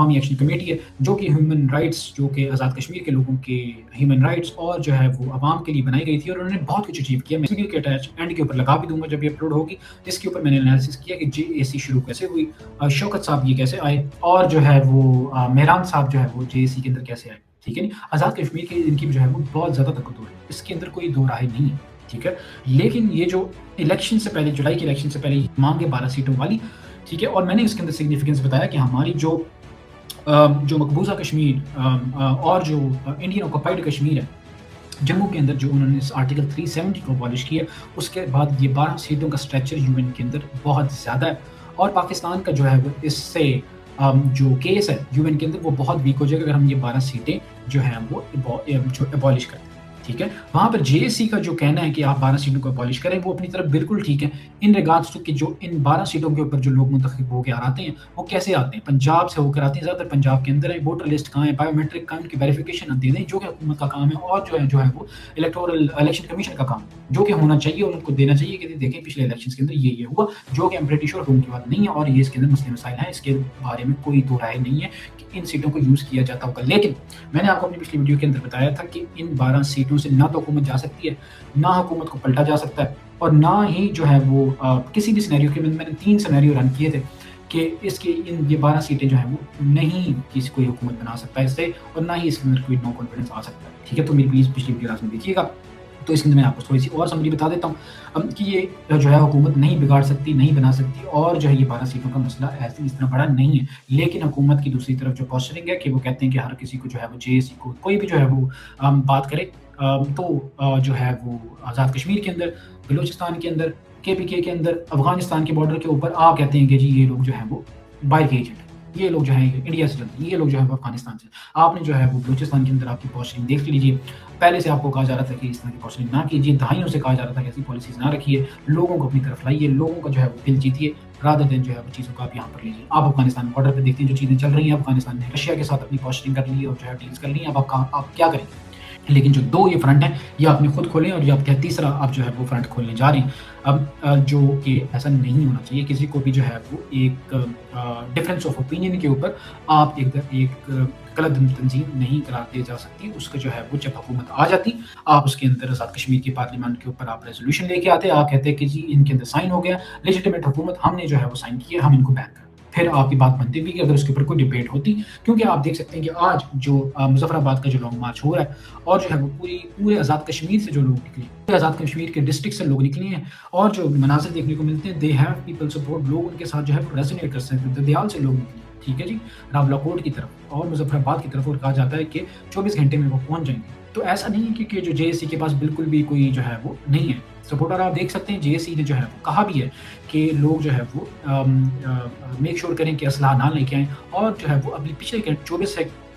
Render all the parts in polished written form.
عوامی action committee ہے جو کہ ہیومن رائٹس جو کہ آزاد کشمیر کے لوگوں کے ہیومن رائٹس اور جو ہے وہ عوام کے لیے بنائی گئی تھی اور انہوں نے بہت کچھ اچیو کیا. میں اس ویڈیو کے اٹیچ اینڈ کے اوپر لگا بھی دوں گا جب یہ اپلوڈ ہوگی. اس کے اوپر میں نے انالیسس کیا کہ جے اے سی شروع کیسے ہوئی, شوکت صاحب یہ کیسے آئے, اور جو ہے وہ مہران صاحب جو ہے وہ جے اے سی کے اندر کیسے آئے. ٹھیک ہے, آزاد کشمیر کے ان کی جو ہے وہ بہت زیادہ تقدر ہے, اس کے اندر کوئی دو رائے نہیں ہے. ٹھیک ہے, لیکن یہ جو الیکشن سے پہلے, جولائی کے الیکشن سے پہلے مانگے 12 سیٹوں والی, ٹھیک ہے, اور میں نے اس کے اندر سگنیفیکنس بتایا کہ ہماری جو مقبوضہ کشمیر اور جو انڈین آکوپائڈ کشمیر ہے جموں کے اندر, جو انہوں نے آرٹیکل 370 کو ابالش کیا, اس کے بعد یہ 12 سیٹوں کا اسٹریچر یو این کے اندر بہت زیادہ ہے, اور پاکستان کا جو ہے وہ اس سے جو کیس ہے یو این کے اندر وہ بہت ویک ہو جائے گا اگر ہم یہ 12 سیٹیں جو ہیں وہ ابالش کرتے ہیں. ٹھیک ہے, وہاں پر جے اے سی کا جو کہنا ہے کہ آپ 12 سیٹوں کو ابالش کریں, وہ اپنی طرف بالکل ٹھیک ہے ان ریگارڈس ٹو کہ جو ان 12 سیٹوں کے اوپر جو لوگ منتخب ہو کے آتے ہیں وہ کیسے آتے ہیں, پنجاب سے ہو کر آتے ہیں, زیادہ تر پنجاب کے اندر ہے. ووٹر لسٹ کہاں ہے, بایو میٹرک کہاں, ان کی ویریفیکیشن دے دیں, جو کہ حکومت کا کام ہے, اور جو ہے وہ الیکٹورل الیکشن کمیشن کا کام جو کہ ہونا چاہیے, اور ان کو دینا چاہیے کہ دیکھیں پچھلے الیکشن کے اندر یہ ہوا, جو کہ برٹی شور ان کی بات نہیں ہے, اور یہ اس کے اندر مسئلے مسائل ہیں, اس کے بارے میں کوئی دو رائے نہیں ہے کہ ان سیٹوں کو یوز کیا جاتا ہوگا. لیکن میں نے آپ کو اپنی پچھلی ویڈیو کے اندر بتایا تھا کہ ان 12 سیٹوں سے نہ تو حکومت جا سکتی ہے, نہ حکومت کو پلٹا جا سکتا ہے, اور نہ ہی جو ہے وہ کسی بھی سینیریو کے میں نے 3 سینیریو رن کیے تھے کہ اس کے یہ 12 سیٹیں جو ہیں وہ نہیں کسی کوئی حکومت بنا سکتا ہے اس سے, اور نہ ہی اس کے اندر کوئی نو کانفیڈنس آ سکتا ہے. ٹھیک ہے, تو میری پلیز پچھلی ویڈیو لازمی دیکھیے گا. تو اس کے اندر میں آپ کو تھوڑی سی اور سمری بتا دیتا ہوں کہ یہ جو ہے حکومت نہیں بگاڑ سکتی, نہیں بنا سکتی, اور جو ہے یہ 12 سیٹوں کا مسئلہ ایسے اس طرح بڑا نہیں ہے. لیکن حکومت کی دوسری طرف جو پوسچرنگ ہے کہ وہ کہتے ہیں کہ ہر کسی کو جو ہے وہ جے اے سی کو کوئی بھی جو ہے وہ بات کرے تو جو ہے وہ آزاد کشمیر کے اندر, بلوچستان کے اندر, کے پی کے اندر, افغانستان کے بارڈر کے اوپر آپ کہتے ہیں کہ جی یہ لوگ جو ہیں وہ باہر کے ایجنٹ, یہ لوگ جو ہیں انڈیا سے چلتے ہیں, یہ لوگ جو ہے وہ افغانستان سے. آپ نے جو ہے وہ بلوچستان کے اندر آپ کی پوسچرنگ دیکھ لیجیے. پہلے سے آپ کو کہا جا رہا تھا کہ اس طرح کی پوسچرنگ نہ کیجیے, دہائیوں سے کہا جا رہا تھا کہ ایسی پالیسیز نہ رکھیے, لوگوں کو اپنی طرف لائیے, لوگوں کا جو ہے وہ دل جیتیے, رادر دین جو ہے وہ چیزوں کو آپ یہاں پر لیجیے. آپ افغانستان بارڈر پہ دیکھتے ہیں جو چیزیں چل رہی ہیں, افغانستان نے رشیا کے ساتھ اپنی پوسچرنگ کر لی اور جو ہے ڈیلز کر لی, اب آپ کیا کریں. لیکن جو دو یہ فرنٹ ہیں یہ آپ نے خود کھولیں, اور یہ آپ کیا تیسرا آپ جو ہے وہ فرنٹ کھولنے جا رہے ہیں. اب جو کہ ایسا نہیں ہونا چاہیے, کسی کو بھی جو ہے وہ ایک ڈفرینس آف اوپینین کے اوپر آپ ایک غلط تنظیم نہیں قرار دی جا سکتی. اس کا جو ہے وہ جب حکومت آ جاتی, آپ اس کے اندر آزاد کشمیر کی پارلیمنٹ کے اوپر آپ ریزولوشن لے کے آتے, آپ کہتے کہ جی ان کے اندر سائن ہو گیا, لیجیٹیمیٹ حکومت, ہم نے جو ہے وہ سائن کیا, ہم ان کو بین کریں. پھر آپ کی بات بنتی بھی کہ اگر اس کے اوپر کوئی ڈبیٹ ہوتی, کیونکہ آپ دیکھ سکتے ہیں کہ آج جو مظفر آباد کا جو لانگ مارچ ہو رہا ہے, اور جو ہے وہ پورے آزاد کشمیر سے جو لوگ نکلے, پورے آزاد کشمیر کے ڈسٹرکٹ سے لوگ نکلے ہیں, اور جو مناظر دیکھنے کو ملتے ہیں, دے ہیو پیپل سپورٹ, لوگ ان کے ساتھ جو ہے ریزونیٹ کر سکتے ہیں. دیال سے لوگ نکلے, ٹھیک ہے جی, راولا کوٹ کی طرف اور مظفر آباد کی طرف, اور کہا جاتا ہے کہ 24 گھنٹے میں وہ پہنچ جائیں گے. تو ایسا نہیں ہے کہ جو جے اے سی کے پاس بالکل بھی کوئی جو ہے وہ نہیں ہے سپورٹر. آپ دیکھ سکتے ہیں جے اے سی نے جو ہے وہ کہا بھی ہے کہ لوگ جو ہے وہ میک شور کریں کہ اسلحہ نہ لے کے آئیں, اور جو ہے وہ اپنی پچھلے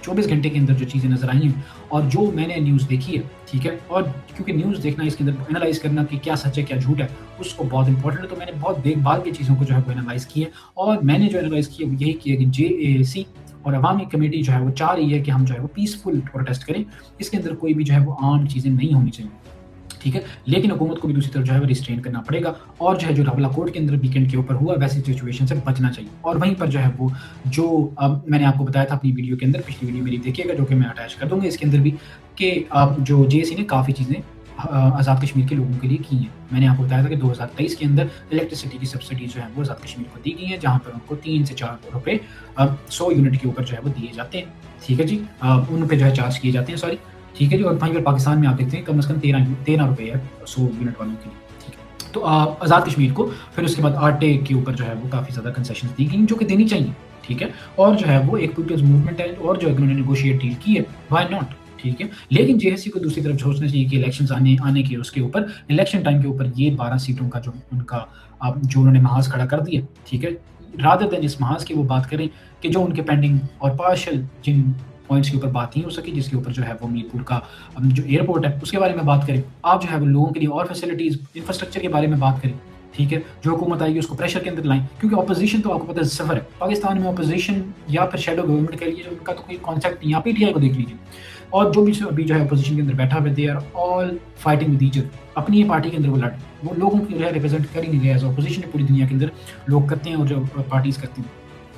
24 گھنٹے کے اندر جو چیزیں نظر آئی ہیں اور جو میں نے نیوز دیکھی ہے, ٹھیک ہے, اور کیونکہ نیوز دیکھنا, اس کے اندر انالائز کرنا کہ کیا سچ ہے کیا جھوٹ ہے, اس کو بہت امپورٹنٹ ہے. تو میں نے بہت دیکھ بھال کی چیزوں کو جو ہے وہ انالائز کی ہے, اور میں نے جو انالائز کی ہے وہ یہی کیا کہ جے اے سی اور عوامی کمیٹی جو ہے وہ چاہ رہی ہے کہ ہم جو ہے وہ پیسفل پروٹیسٹ کریں, اس کے اندر کوئی بھی جو ہے وہ عام چیزیں نہیں ہونی چاہیے. ٹھیک ہے, لیکن حکومت کو بھی دوسری طرف جو ہے وہ ریسٹرین کرنا پڑے گا, اور جو ہے جو راولا کوٹ کے اندر ویکینڈ کے اوپر ہوا ویسی سچویشن سے بچنا چاہیے. اور وہیں پر جو ہے وہ جو میں نے آپ کو بتایا تھا اپنی ویڈیو کے اندر, پچھلی ویڈیو میری دیکھیے گا جو کہ میں اٹیچ کر دوں گا اس کے اندر بھی, کہ جو جے اے سی نے کافی چیزیں آزاد کشمیر کے لوگوں کے لیے کی ہیں. میں نے آپ کو بتایا تھا کہ 2023 کے اندر الیکٹریسٹی کی سبسڈی جو ہے وہ آزاد کشمیر کو دی گئی ہیں, جہاں پر ان کو 3 سے 4 روپے 100 یونٹ کے اوپر جو ہے وہ دیے جاتے ہیں. ٹھیک ہے جی, ان پہ جو ہے چارج کیے جاتے ہیں, سوری, ٹھیک ہے جی. اور وہیں پر پاکستان میں آپ دیکھتے ہیں کم از کم 13 روپے ہے 100 یونٹ والوں کے لیے. ٹھیک ہے, تو آزاد کشمیر کو پھر اس کے بعد آٹے کے اوپر جو ہے وہ کافی زیادہ کنسیشنز دی گئی جو کہ دینی چاہیے. ٹھیک ہے, اور جو ہے وہ ایک پیپلز موومنٹ ہے, اور جو انہوں نے نیگوشیٹ ڈیل کی ہے, وائی ناٹ. ٹھیک ہے, لیکن جے اے سی کو دوسری طرف سوچنا چاہیے کہ الیکشنز آنے کے اس کے اوپر, الیکشن ٹائم کے اوپر یہ 12 سیٹوں کا جو ان کا جو انہوں نے محاذ کھڑا کر دیا, ٹھیک ہے, رادر دین اس محاذ کی وہ بات کریں کہ جو ان کے پینڈنگ اور پارشل جن پوائنٹس کے اوپر بات نہیں ہو سکی, جس کے اوپر جو ہے وہ میر پور کا جو ایئرپورٹ ہے اس کے بارے میں بات کریں, آپ جو ہے وہ لوگوں کے لیے اور فیسلٹیز, انفراسٹرکچر کے بارے میں بات کریں. ٹھیک ہے, جو حکومت آئے گی اس کو پریشر کے اندر لائیں, کیونکہ اپوزیشن تو آپ کو پتہ ہے صفر ہے پاکستان میں. اپوزیشن یا پھر شیڈو گورنمنٹ کے لیے ان کا تو کوئی کانسیپٹ نہیں. آپ پی ٹی آئی کو دیکھ لیجیے, اور جو بھی ابھی جو ہے اپوزیشن کے اندر بیٹھا ہوئے, they are all fighting with each other. اپنی ہی پارٹی کے اندر وہ لڑ, وہ لوگوں کی جو ہے ریپرزینٹ کر ہی نہیں رہے. ایز اپوزیشن پوری دنیا کے اندر لوگ کرتے ہیں اور جو پارٹیز کرتی ہیں.